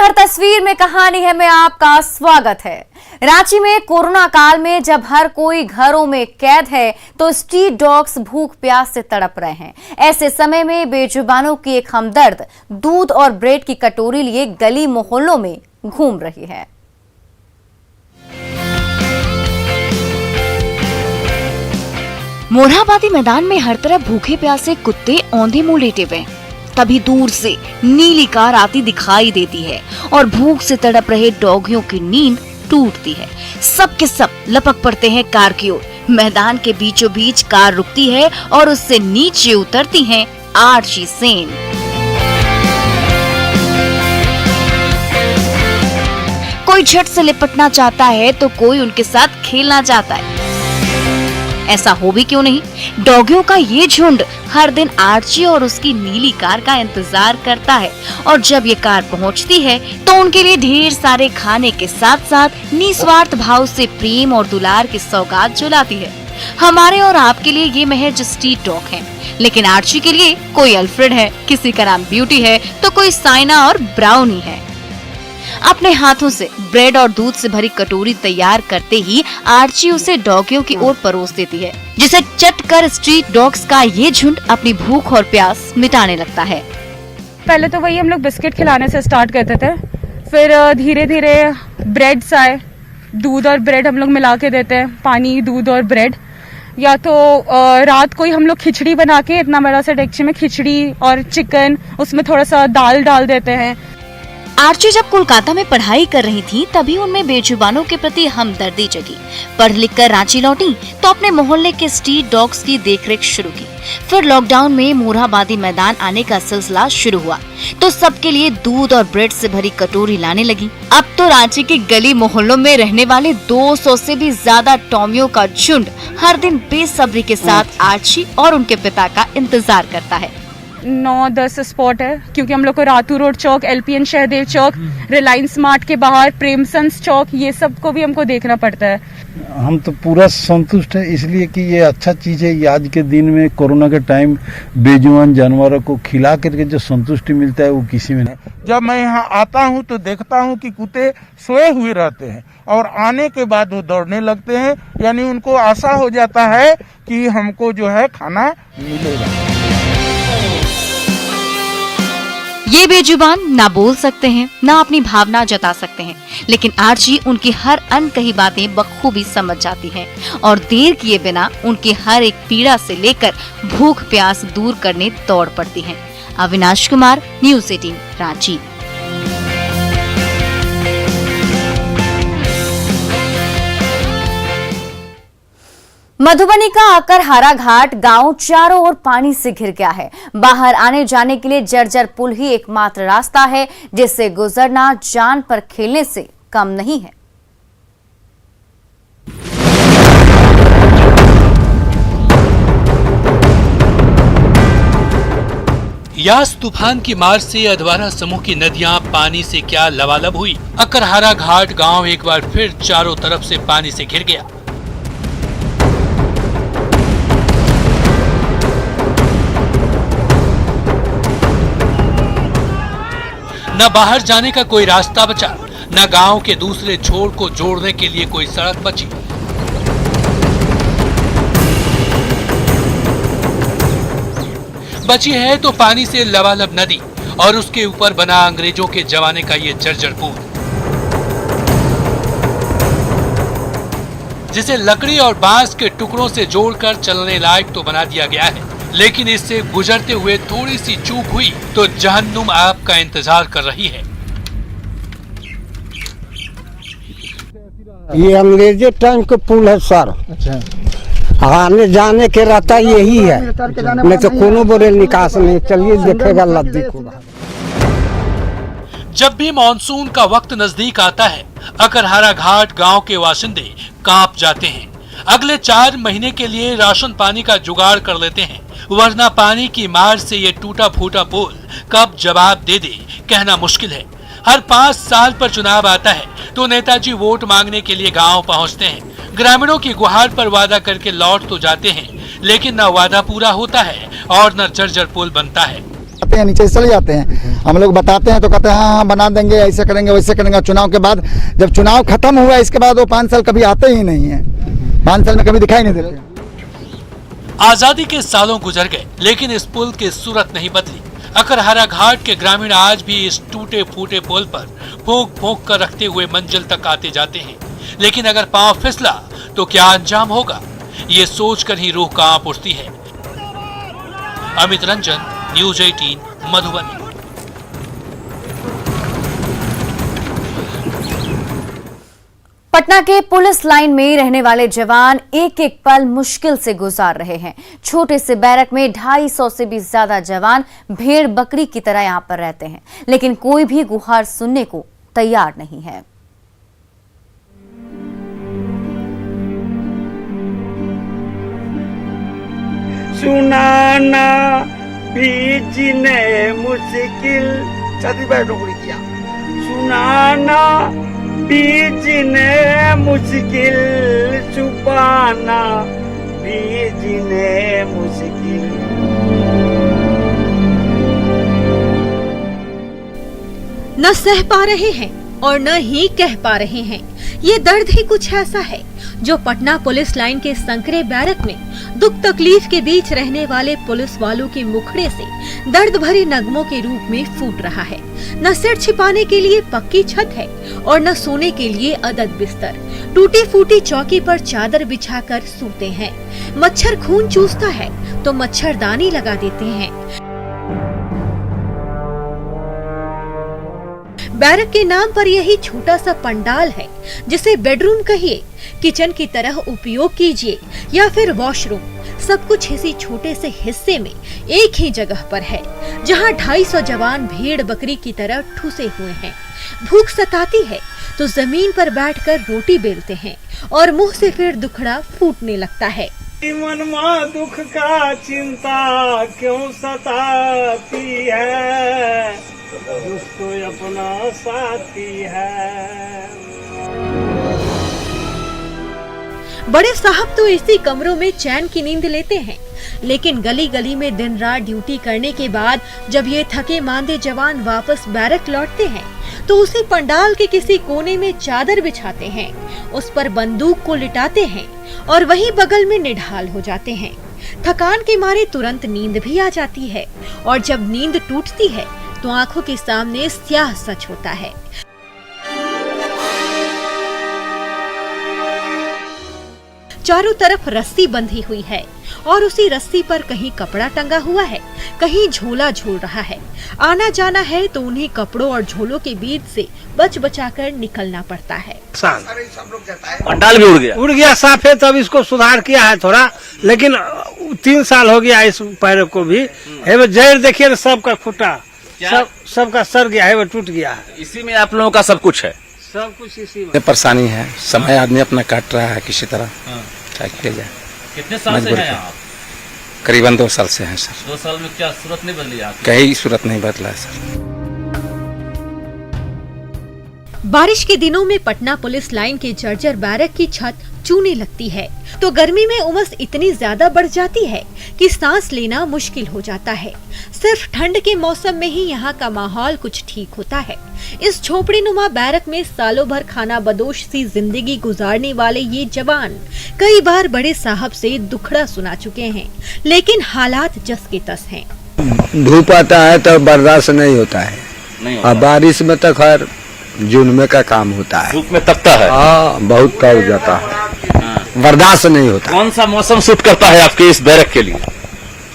खबर तस्वीर में कहानी है में आपका स्वागत है। रांची में कोरोना काल में जब हर कोई घरों में कैद है तो स्ट्रीट डॉग्स भूख प्यास से तड़प रहे हैं। ऐसे समय में बेजुबानों की एक हमदर्द दूध और ब्रेड की कटोरी लिए गली मोहल्लों में घूम रही है। मोरहाबादी मैदान में हर तरफ भूखे प्यासे कुत्ते औंधे मुंह लेटे हुए। तभी दूर से नीली कार आती दिखाई देती है और भूख से तड़प रहे डॉगियों की नींद टूटती है। सब के सब लपक पड़ते हैं कार की ओर। मैदान के बीचों बीच कार रुकती है और उससे नीचे उतरती हैं आर्ची सेन। कोई झट से लिपटना चाहता है तो कोई उनके साथ खेलना चाहता है। ऐसा हो भी क्यों नहीं, डॉगियों का ये झुंड हर दिन आर्ची और उसकी नीली कार का इंतजार करता है और जब ये कार पहुंचती है तो उनके लिए ढेर सारे खाने के साथ साथ निस्वार्थ भाव से प्रेम और दुलार की सौगात जो लाती है। हमारे और आपके लिए ये महज स्ट्रीट डॉग है, लेकिन आर्ची के लिए कोई अल्फ्रेड है, किसी का नाम ब्यूटी है तो कोई साइना और ब्राउनी है। अपने हाथों से ब्रेड और दूध से भरी कटोरी तैयार करते ही आर्ची उसे डॉगियों की ओर परोस देती है, जिसे चट कर स्ट्रीट डॉग्स का ये झुंड अपनी भूख और प्यास मिटाने लगता है। पहले तो वही हम लोग बिस्किट खिलाने से स्टार्ट करते थे, फिर धीरे धीरे ब्रेड्स आए। दूध और ब्रेड हम लोग मिला के देते हैं, पानी दूध और ब्रेड। या तो रात को ही हम लोग खिचड़ी बना के इतना बड़ा सा डेगची में खिचड़ी और चिकन, उसमें थोड़ा सा दाल डाल देते हैं। आर्ची जब कोलकाता में पढ़ाई कर रही थी तभी उनमें बेजुबानों के प्रति हमदर्दी जगी। पढ़ लिख कर रांची लौटी तो अपने मोहल्ले के स्ट्रीट डॉग्स की देखरेख शुरू की। फिर लॉकडाउन में मोरहाबादी मैदान आने का सिलसिला शुरू हुआ तो सबके लिए दूध और ब्रेड से भरी कटोरी लाने लगी। अब तो रांची के गली मोहल्लों में रहने वाले 200 से भी ज्यादा टॉमियों का झुंड हर दिन बेसब्री के साथ आर्ची और उनके पिता का इंतजार करता है। 9-10 स्पॉट है, क्योंकि हम लोग को रातू रोड चौक, LPN शहदेव चौक, रिलायंस मार्ट के बाहर प्रेमसंस चौक, ये सब को भी हमको देखना पड़ता है। हम तो पूरा संतुष्ट है, इसलिए कि ये अच्छा चीज है। आज के दिन में कोरोना के टाइम बेजुबान जानवरों को खिला करके जो संतुष्टि मिलता है वो किसी में नहीं। जब मैं यहाँ आता हूँ तो देखता हूँ कि कुत्ते सोए हुए रहते हैं और आने के बाद वो दौड़ने लगते हैं, यानी उनको आशा हो जाता है कि हमको जो है खाना मिलेगा। ये बेजुबान ना बोल सकते हैं ना अपनी भावना जता सकते हैं, लेकिन आर्ची उनकी हर अनकही बातें बखूबी समझ जाती है और देर किए बिना उनकी हर एक पीड़ा से लेकर भूख प्यास दूर करने दौड़ पड़ती हैं। अविनाश कुमार, न्यूज़ 18 रांची। मधुबनी का अकरहारा घाट गांव चारों ओर पानी से घिर गया है। बाहर आने जाने के लिए जर्जर पुल ही एकमात्र रास्ता है, जिससे गुजरना जान पर खेलने से कम नहीं है। यास तूफान की मार से अधवारा समूह की नदियां पानी से क्या लबालब हुई। अकरहारा घाट गांव एक बार फिर चारों तरफ से पानी से घिर गया। न बाहर जाने का कोई रास्ता बचा, न गांव के दूसरे छोर को जोड़ने के लिए कोई सड़क बची। बची है तो पानी से लबालब नदी और उसके ऊपर बना अंग्रेजों के जमाने का ये जर्जर पुल, जिसे लकड़ी और बांस के टुकड़ों से जोड़कर चलने लायक तो बना दिया गया है, लेकिन इससे गुजरते हुए थोड़ी सी चूक हुई तो जहन्नुम आपका इंतजार कर रही है। ये अंग्रेजी टाइम का पुल है सर। अच्छा। आने जाने के रास्ता यही है, नहीं तो कोनो बोरे निकास नहीं। चलिए देखेगा लद्दी को। जब भी मानसून का वक्त नजदीक आता है, अकरहारा घाट गांव के बाशिंदे कांप जाते हैं। अगले 4 महीने के लिए राशन पानी का जुगाड़ कर लेते हैं, वरना पानी की मार से ये टूटा फूटा पुल कब जवाब दे दे कहना मुश्किल है। हर 5 साल पर चुनाव आता है तो नेताजी वोट मांगने के लिए गांव पहुंचते हैं। ग्रामीणों की गुहार पर वादा करके लौट तो जाते हैं, लेकिन न वादा पूरा होता है और न जर्जर पुल बनता है। आते हैं, नीचे से चले जाते हैं। हम लोग बताते हैं तो कहते हैं हाँ बना देंगे, ऐसे करेंगे वैसे करेंगे। चुनाव के बाद जब चुनाव खत्म हुआ इसके बाद वो 5 साल कभी आते ही नहीं है, 5 साल में कभी दिखाई नहीं देते। आजादी के सालों गुजर गए लेकिन इस पुल की सूरत नहीं बदली। अकरहारा घाट के ग्रामीण आज भी इस टूटे फूटे पुल पर फूंक फूंक कर रखते हुए मंजिल तक आते जाते हैं, लेकिन अगर पांव फिसला तो क्या अंजाम होगा, ये सोचकर ही रूह कांप उठती है। अमित रंजन, न्यूज 18 मधुबनी। पटना के पुलिस लाइन में रहने वाले जवान एक एक पल मुश्किल से गुजार रहे हैं। छोटे से बैरक में 250 से भी ज्यादा जवान भेड़ बकरी की तरह यहां पर रहते हैं, लेकिन कोई भी गुहार सुनने को तैयार नहीं है। सुनाना भी जीने मुश्किल किया, सुनाना भी जीने मुश्किल, छुपाना भी जीने मुश्किल। न सह पा रहे हैं और न ही कह पा रहे हैं। ये दर्द ही कुछ ऐसा है जो पटना पुलिस लाइन के संकरे बैरक में दुख तकलीफ के बीच रहने वाले पुलिस वालों के मुखड़े से दर्द भरे नगमों के रूप में फूट रहा है। न सिर छिपाने के लिए पक्की छत है और न सोने के लिए अदद बिस्तर। टूटी फूटी चौकी पर चादर बिछाकर सोते हैं। मच्छर खून चूसता है तो मच्छरदानी लगा देते हैं। बैरक के नाम पर यही छोटा सा पंडाल है, जिसे बेडरूम कहिए, किचन की तरह उपयोग कीजिए या फिर वॉशरूम, सब कुछ इसी छोटे से हिस्से में एक ही जगह पर है, जहां 250 जवान भेड़ बकरी की तरह ठूसे हुए हैं। भूख सताती है तो जमीन पर बैठकर रोटी बेलते हैं और मुंह से फिर दुखड़ा फूटने लगता है। मन में दुख का चिंता क्यों सताती है, उसको अपना साथी है। बड़े साहब तो इसी कमरों में चैन की नींद लेते हैं, लेकिन गली गली में दिन रात ड्यूटी करने के बाद जब ये थके मांदे जवान वापस बैरक लौटते हैं तो उसी पंडाल के किसी कोने में चादर बिछाते हैं, उस पर बंदूक को लिटाते हैं और वहीं बगल में निढाल हो जाते हैं। थकान के मारे तुरंत नींद भी आ जाती है और जब नींद टूटती है तो आंखों के सामने स्याह सच होता है। चारों तरफ रस्सी बंधी हुई है और उसी रस्सी पर कहीं कपड़ा टंगा हुआ है, कहीं झोला झूल रहा है। आना जाना है तो उन्हीं कपड़ों और झोलों के बीच से बच बचाकर निकलना पड़ता है। पंडाल भी उड़ गया साफ है, तब इसको सुधार किया है थोड़ा, लेकिन 3 साल हो गया इस पैर को भी है। वो जड़ देखिए सबका फूटा, सबका सर गया है, वो टूट गया है। इसी में आप लोगों का सब कुछ है, सब कुछ इसी में परेशानी है। समय आदमी अपना काट रहा है किसी तरह। क्या किया जाए। कितने साल से हैं आप? करीबन 2 साल से हैं सर। 2 साल में क्या सूरत नहीं बदली आपकी? कहीं सूरत नहीं बदला है सर। बारिश के दिनों में पटना पुलिस लाइन के जर्जर बैरक की छत चूने लगती है तो गर्मी में उमस इतनी ज्यादा बढ़ जाती है कि सांस लेना मुश्किल हो जाता है। सिर्फ ठंड के मौसम में ही यहाँ का माहौल कुछ ठीक होता है। इस झोपड़ी नुमा बैरक में सालों भर खाना बदोश सी जिंदगी गुजारने वाले ये जवान कई बार बड़े साहब से दुखड़ा सुना चुके हैं, लेकिन हालात जस के तस हैं। धूप आता है तो बर्दाश्त नहीं होता है और बारिश में तो खैर जून में का काम होता है। धूप में तपता है। हाँ, बहुत तप जाता है, बर्दाश्त नहीं होता। कौन सा मौसम सूट करता है आपके इस बैरक के लिए?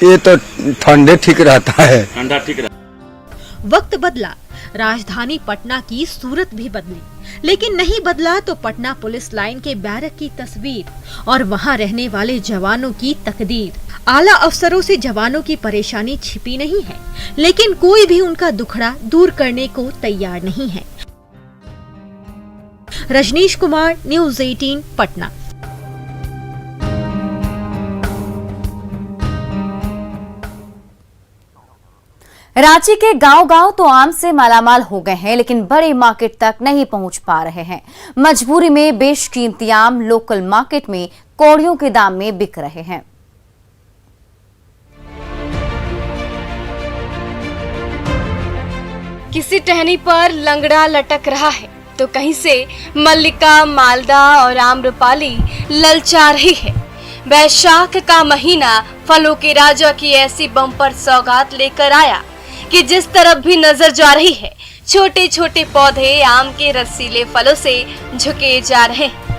ये तो ठंडे ठीक रहता है। ठंडा ठीक रहता। वक्त बदला, राजधानी पटना की सूरत भी बदली, लेकिन नहीं बदला तो पटना पुलिस लाइन के बैरक की तस्वीर और वहां रहने वाले जवानों की तकदीर। आला अफसरों से जवानों की परेशानी छिपी नहीं है, लेकिन कोई भी उनका दुखड़ा दूर करने को तैयार नहीं है। रजनीश कुमार, न्यूज 18 पटना। रांची के गांव-गांव तो आम से मालामाल हो गए हैं, लेकिन बड़े मार्केट तक नहीं पहुंच पा रहे हैं। मजबूरी में बेशकीमती आम लोकल मार्केट में कौड़ियों के दाम में बिक रहे हैं। किसी टहनी पर लंगड़ा लटक रहा है तो कहीं से मल्लिका, मालदा और आम्रपाली ललचा रही है। वैशाख का महीना फलों के राजा की ऐसी बम्पर सौगात लेकर आया कि जिस तरफ भी नजर जा रही है छोटे छोटे पौधे आम के रसीले फलों से झुके जा रहे हैं।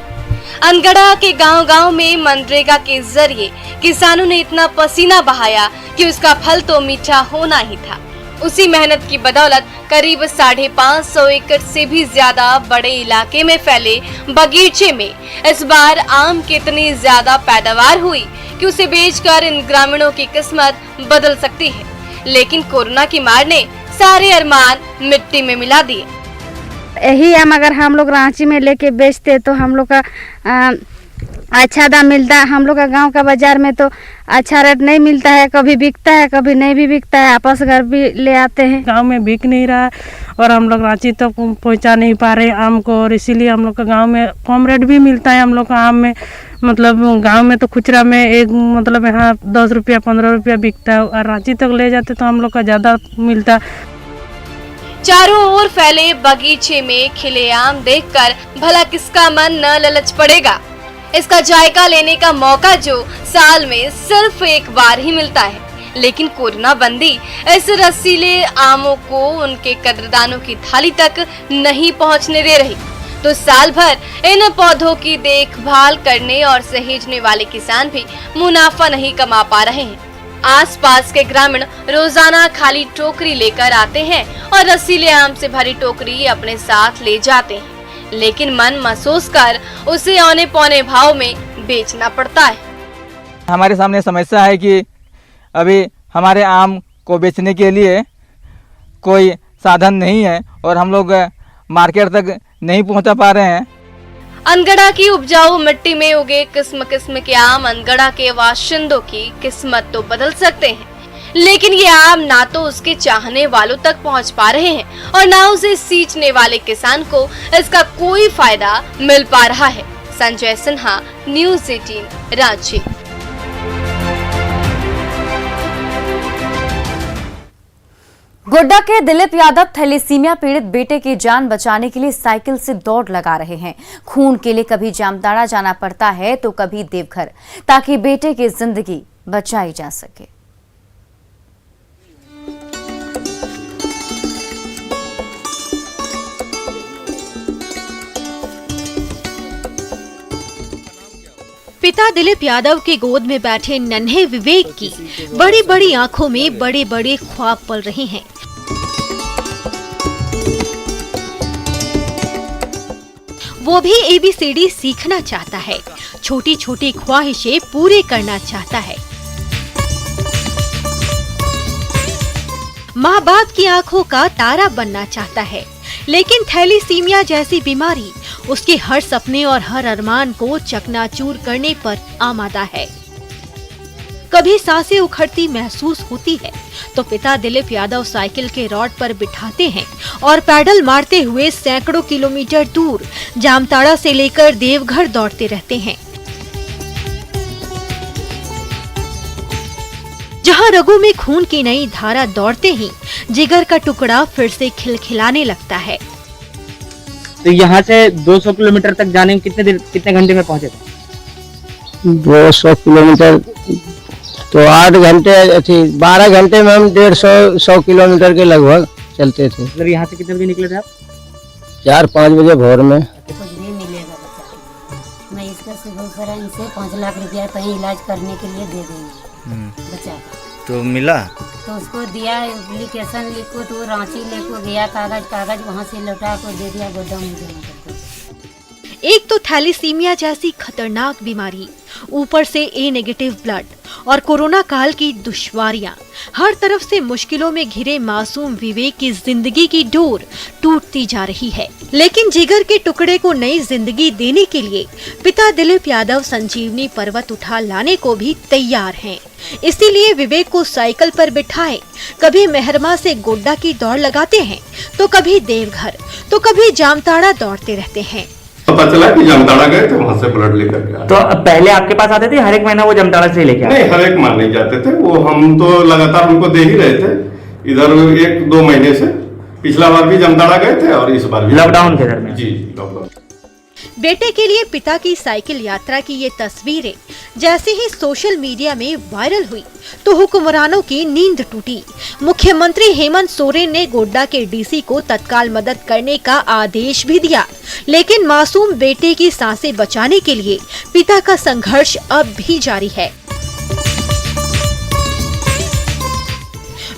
अनगढ़ा के गांव-गांव में मनरेगा के जरिए किसानों ने इतना पसीना बहाया कि उसका फल तो मीठा होना ही था। उसी मेहनत की बदौलत करीब 550 एकड़ से भी ज्यादा बड़े इलाके में फैले बगीचे में इस बार आम की इतनी ज्यादा पैदावार हुई कि उसे बेचकर इन ग्रामीणों की किस्मत बदल सकती है। लेकिन कोरोना की मार ने सारे अरमान मिट्टी में मिला दिए। यही आम अगर हम लोग रांची में लेके बेचते तो हम लोग का अच्छा दाम मिलता है। हम लोग का गांव का बाजार में तो अच्छा रेट नहीं मिलता है, कभी बिकता है कभी नहीं भी बिकता है, आपस घर भी ले आते हैं। गांव में बिक नहीं रहा और हम लोग रांची तक तो पहुंचा नहीं पा रहे आम को, और इसीलिए हम लोग का गांव में कम रेट भी मिलता है। हम लोग का आम में मतलब गांव में तो खुचरा में एक मतलब यहाँ 10 रुपया 15 रुपया बिकता है, और रांची तक ले जाते तो हम लोग का ज्यादा मिलता। चारों ओर फैले बगीचे में खिले आम देखकर भला किसका मन न ललच पड़ेगा। इसका जायका लेने का मौका जो साल में सिर्फ एक बार ही मिलता है, लेकिन कोरोना बंदी इस रसीले आमों को उनके कदरदानों की थाली तक नहीं पहुंचने दे रही। तो साल भर इन पौधों की देखभाल करने और सहेजने वाले किसान भी मुनाफा नहीं कमा पा रहे हैं। आसपास के ग्रामीण रोजाना खाली टोकरी लेकर आते हैं और रसीले आम से भरी टोकरी अपने साथ ले जाते हैं, लेकिन मन महसूस कर उसे औने पौने भाव में बेचना पड़ता है। हमारे सामने समस्या है कि अभी हमारे आम को बेचने के लिए कोई साधन नहीं है और हम लोग मार्केट तक नहीं पहुंचा पा रहे हैं। अनगढ़ा की उपजाऊ मिट्टी में उगे किस्म किस्म के आम अनगढ़ा के बाशिंदों की किस्मत तो बदल सकते हैं, लेकिन ये आम ना तो उसके चाहने वालों तक पहुंच पा रहे हैं और ना उसे सींचने वाले किसान को इसका कोई फायदा मिल पा रहा है। संजय सिन्हा, न्यूज़ 18, रांची। गोड्डा के दिलीप यादव थैलेसीमिया पीड़ित बेटे की जान बचाने के लिए साइकिल से दौड़ लगा रहे हैं। खून के लिए कभी जामताड़ा जाना पड़ता है तो कभी देवघर, ताकि बेटे की जिंदगी बचाई जा सके। पिता दिलीप यादव के गोद में बैठे नन्हे विवेक की बड़ी बड़ी आंखों में बड़े बड़े ख्वाब पल रहे हैं। वो भी ABCD सीखना चाहता है, छोटी छोटी ख्वाहिशें पूरी करना चाहता है। माँ बाप की आंखों का तारा बनना चाहता है, लेकिन थैलेसीमिया जैसी बीमारी उसके हर सपने और हर अरमान को चकनाचूर करने पर आमादा है। कभी सांसें उखड़ती महसूस होती है तो पिता दिलीप यादव साइकिल के रॉड पर बिठाते हैं और पैडल मारते हुए सैकड़ों किलोमीटर दूर जामताड़ा से लेकर देवघर दौड़ते रहते हैं। जहां रगों में खून की नई धारा दौड़ते ही जिगर का टुकड़ा फिर से खिलखिलाने लगता है। तो यहाँ से 200 किलोमीटर तक जाने में कितने घंटे में पहुँचे थे? 200 किलोमीटर तो 8 घंटे, 12 घंटे में हम 150 किलोमीटर के लगभग चलते थे। मतलब यहाँ से कितने बजे निकले थे आप? 4-5 बजे भोर में। कुछ भी मिलेगा बच्चा, मैं इसका शुरू करा, इनसे 5 लाख रुपया कहीं इलाज करने के लिए दे देंगे बच्चा। तो मिला तो उसको दिया, एप्लीकेशन लिखो तो रांची लेको गया, कागज वहाँ से लौटा को दे दिया गोदाम में। एक तो थैलेसीमिया जैसी खतरनाक बीमारी, ऊपर से A- ब्लड और कोरोना काल की दुश्वारियां, हर तरफ से मुश्किलों में घिरे मासूम विवेक की जिंदगी की डोर टूटती जा रही है। लेकिन जिगर के टुकड़े को नई जिंदगी देने के लिए पिता दिलीप यादव संजीवनी पर्वत उठा लाने को भी तैयार हैं। इसीलिए विवेक को साइकिल पर बिठाए कभी मेहरमा से गोड्डा की दौड़ लगाते हैं तो कभी देवघर तो कभी जामताड़ा दौड़ते रहते हैं। पता चला कि जामताड़ा गए थे, वहाँ से ब्लड लेकर के आए। तो पहले आपके पास आते थे, हर एक महीना वो जामताड़ा से लेके आते? नहीं, हर एक माह नहीं जाते थे, वो हम तो लगातार उनको दे ही रहे थे। इधर 1-2 महीने से पिछला बार भी जामताड़ा गए थे और इस बार भी लॉकडाउन के दरमियान। जी लॉकडाउन। बेटे के लिए पिता की साइकिल यात्रा की ये तस्वीरें जैसे ही सोशल मीडिया में वायरल हुई तो हुक्मरानों की नींद टूटी। मुख्यमंत्री हेमंत सोरेन ने गोड्डा के डीसी को तत्काल मदद करने का आदेश भी दिया, लेकिन मासूम बेटे की सांसें बचाने के लिए पिता का संघर्ष अब भी जारी है।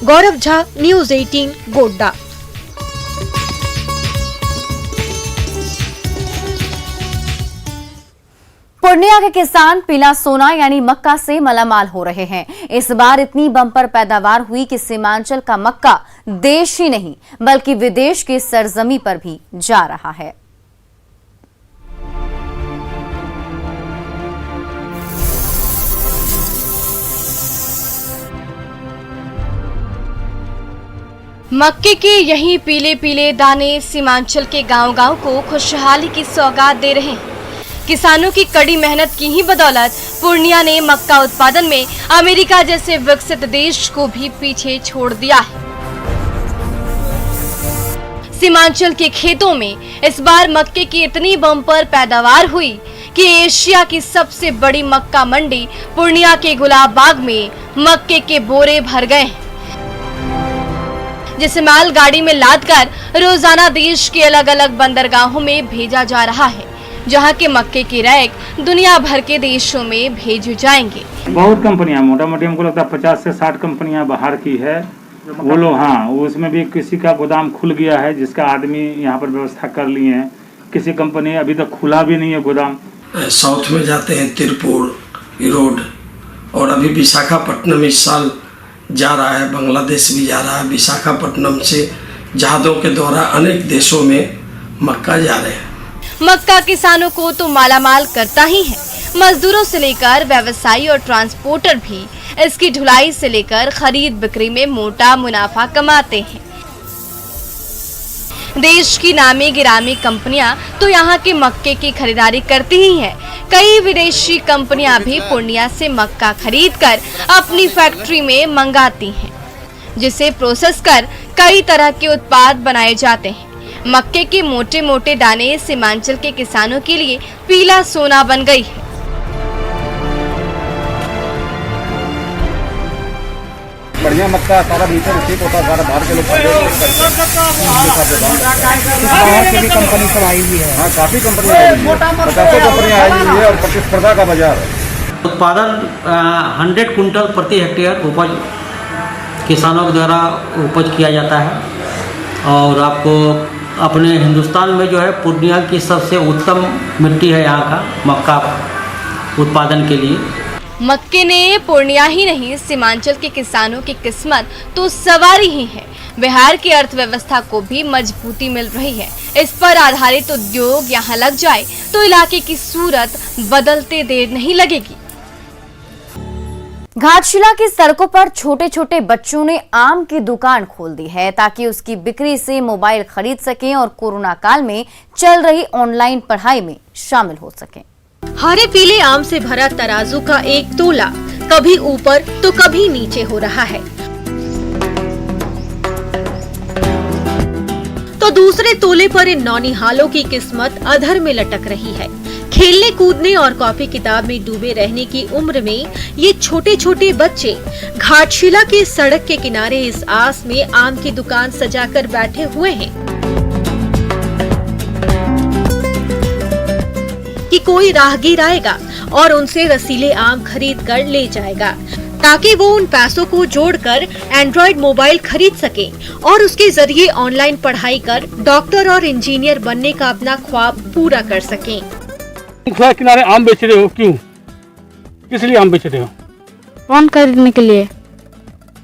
गौरव झा, न्यूज़ 18, गोड्डा। पूर्णिया के किसान पीला सोना यानी मक्का से मालामाल हो रहे हैं। इस बार इतनी बम्पर पैदावार हुई कि सीमांचल का मक्का देश ही नहीं बल्कि विदेश की सरजमी पर भी जा रहा है। मक्के के यही पीले पीले दाने सीमांचल के गांव-गांव को खुशहाली की सौगात दे रहे हैं। किसानों की कड़ी मेहनत की ही बदौलत पूर्णिया ने मक्का उत्पादन में अमेरिका जैसे विकसित देश को भी पीछे छोड़ दिया है। सीमांचल के खेतों में इस बार मक्के की इतनी बम्पर पैदावार हुई कि एशिया की सबसे बड़ी मक्का मंडी पूर्णिया के गुलाब बाग में मक्के के बोरे भर गए हैं, जिसे माल गाड़ी में लादकर रोजाना देश के अलग अलग बंदरगाहों में भेजा जा रहा है, जहां के मक्के की रैक दुनिया भर के देशों में भेजे जाएंगे। बहुत कंपनियां, मोटा मोटी हमको लगता है 50 से 60 कंपनियां बाहर की है वो लोग। हाँ, उसमें भी किसी का गोदाम खुल गया है जिसका आदमी यहाँ पर व्यवस्था कर लिए हैं। किसी कंपनी अभी तक खुला भी नहीं है गोदाम। साउथ में जाते हैं तिरपुर, रोड, और अभी विशाखापट्टनम इस साल जा रहा है, बांग्लादेश भी जा रहा है। विशाखापट्टनम से जहाजों के द्वारा अनेक देशों में मक्का जा रहे हैं। मक्का किसानों को तो मालामाल करता ही है, मजदूरों से लेकर व्यवसायी और ट्रांसपोर्टर भी इसकी ढुलाई से लेकर खरीद बिक्री में मोटा मुनाफा कमाते हैं। देश की नामी गिरामी कंपनियां तो यहाँ के मक्के की खरीदारी करती ही हैं। कई विदेशी कंपनियां भी पूर्णिया से मक्का खरीदकर अपनी फैक्ट्री में मंगाती हैं, जिसे प्रोसेस कर कई तरह के उत्पाद बनाए जाते हैं। मक्के के मोटे मोटे दाने सीमांचल के किसानों के लिए पीला सोना बन गई है। बढ़िया मक्का सारा भीतर ठीक होता, सारा बाहर के लोग बाहर की भी कंपनी सब आई हुई है। हाँ, काफी कंपनियां आई हुई है, 50 कंपनियां आई हुई है और प्रतिस्पर्धा का बाजार है। उत्पादन 100 कुंटल प्रति हेक्टेयर उपज किसानों के द्वारा उपज किया जाता है। और आपको अपने हिंदुस्तान में जो है पूर्णिया की सबसे उत्तम मिट्टी है यहाँ का मक्का उत्पादन के लिए। मक्के ने पूर्णिया ही नहीं सीमांचल के किसानों की किस्मत तो सवारी ही है। बिहार की अर्थव्यवस्था को भी मजबूती मिल रही है। इस पर आधारित उद्योग यहाँ लग जाए तो इलाके की सूरत बदलते देर नहीं लगेगी। घाटशिला की सड़कों पर छोटे छोटे बच्चों ने आम की दुकान खोल दी है ताकि उसकी बिक्री से मोबाइल खरीद सकें और कोरोना काल में चल रही ऑनलाइन पढ़ाई में शामिल हो सकें। हरे पीले आम से भरा तराजू का एक तोला कभी ऊपर तो कभी नीचे हो रहा है, तो दूसरे तोले पर इन नौनिहालों की किस्मत अधर में लटक रही है। खेलने कूदने और कॉपी किताब में डूबे रहने की उम्र में ये छोटे छोटे बच्चे घाटशिला की सड़क के किनारे इस आस में आम की दुकान सजाकर बैठे हुए हैं कि कोई राहगीर आएगा और उनसे रसीले आम खरीद कर ले जाएगा, ताकि वो उन पैसों को जोड़कर एंड्रॉइड मोबाइल खरीद सके और उसके जरिए ऑनलाइन पढ़ाई कर डॉक्टर और इंजीनियर बनने का अपना ख्वाब पूरा कर सकें। किनारे आम बेच रहे हो, क्यों, किस लिए आम बेच रहे हो? फोन खरीदने के लिए।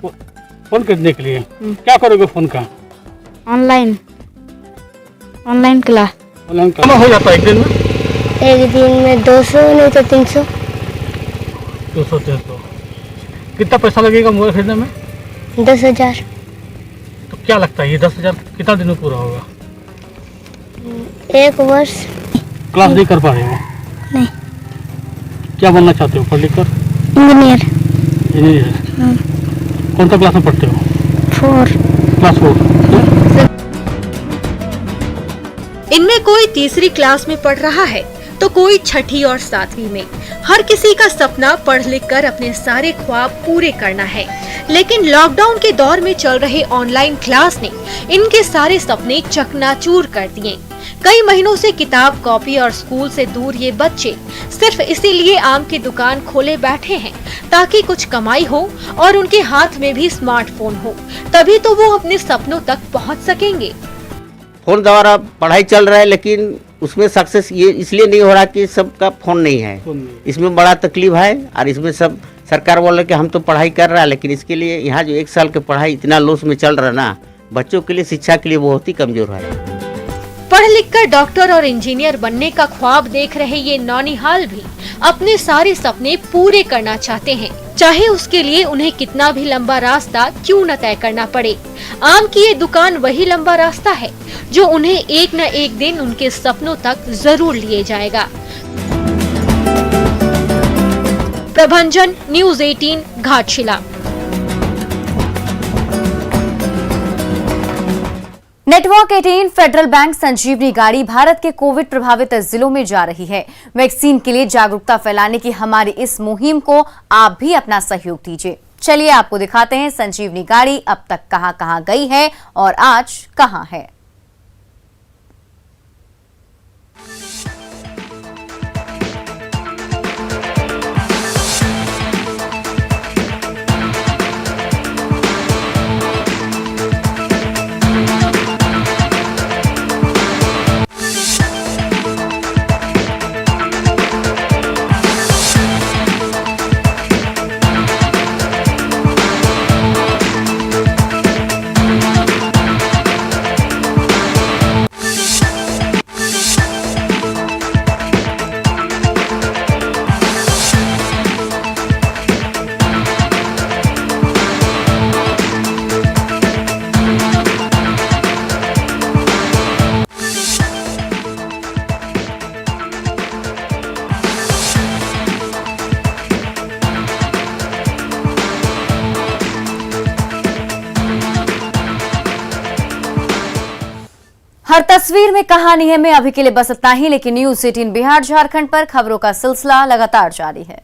फोन खरीदने के लिए क्या करोगे फोन का? Online class. ऑनलाइन क्लास हो जाता है एक दिन में? एक दिन में 200 नहीं तो 300। 200-300। कितना पैसा लगेगा मोबाइल खरीदने में? 10,000। तो क्या लगता है ये 10,000 कितना दिन में पूरा होगा? 1 वर्ष। क्लास नहीं कर पा रहे हो? नहीं। क्या बनना चाहते हो पढ़ लिख कर? इंजीनियर। कौन सा क्लास में पढ़ते हो? 4। क्लास 4। इनमें कोई तीसरी क्लास में पढ़ रहा है तो कोई छठी और 7वीं में। हर किसी का सपना पढ़ लिख कर अपने सारे ख्वाब पूरे करना है, लेकिन लॉकडाउन के दौर में चल रहे ऑनलाइन क्लास ने इनके सारे सपने चकनाचूर कर दिए। कई महीनों से किताब, कॉपी और स्कूल से दूर ये बच्चे सिर्फ इसीलिए आम की दुकान खोले बैठे हैं ताकि कुछ कमाई हो और उनके हाथ में भी स्मार्टफोन हो, तभी तो वो अपने सपनों तक पहुंच सकेंगे। फोन द्वारा पढ़ाई चल रहा है, लेकिन उसमें सक्सेस ये इसलिए नहीं हो रहा कि सबका फोन नहीं है। इसमें बड़ा तकलीफ है और इसमें सब सरकार बोल रहे कि हम तो पढ़ाई कर रहा है, लेकिन इसके लिए यहाँ जो 1 साल की पढ़ाई इतना लॉस में चल रहा है ना, बच्चों के लिए शिक्षा के लिए बहुत ही कमजोर है। पढ़ लिख कर डॉक्टर और इंजीनियर बनने का ख्वाब देख रहे ये नौनिहाल भी अपने सारे सपने पूरे करना चाहते हैं, चाहे उसके लिए उन्हें कितना भी लंबा रास्ता क्यों न तय करना पड़े। आम की ये दुकान वही लंबा रास्ता है जो उन्हें एक न एक दिन उनके सपनों तक जरूर लिए जाएगा। Prabhanjan, News 18, Ghatshila. Network 18 Federal Bank Sanjeevani गाड़ी भारत के कोविड प्रभावित जिलों में जा रही है। वैक्सीन के लिए जागरूकता फैलाने की हमारी इस मुहिम को आप भी अपना सहयोग दीजिए। चलिए आपको दिखाते हैं संजीवनी गाड़ी अब तक कहां-कहां गई है और आज कहां है। हर तस्वीर में कहानी है में अभी के लिए बस इतना ही, लेकिन न्यूज़ 18 बिहार झारखंड पर खबरों का सिलसिला लगातार जारी है।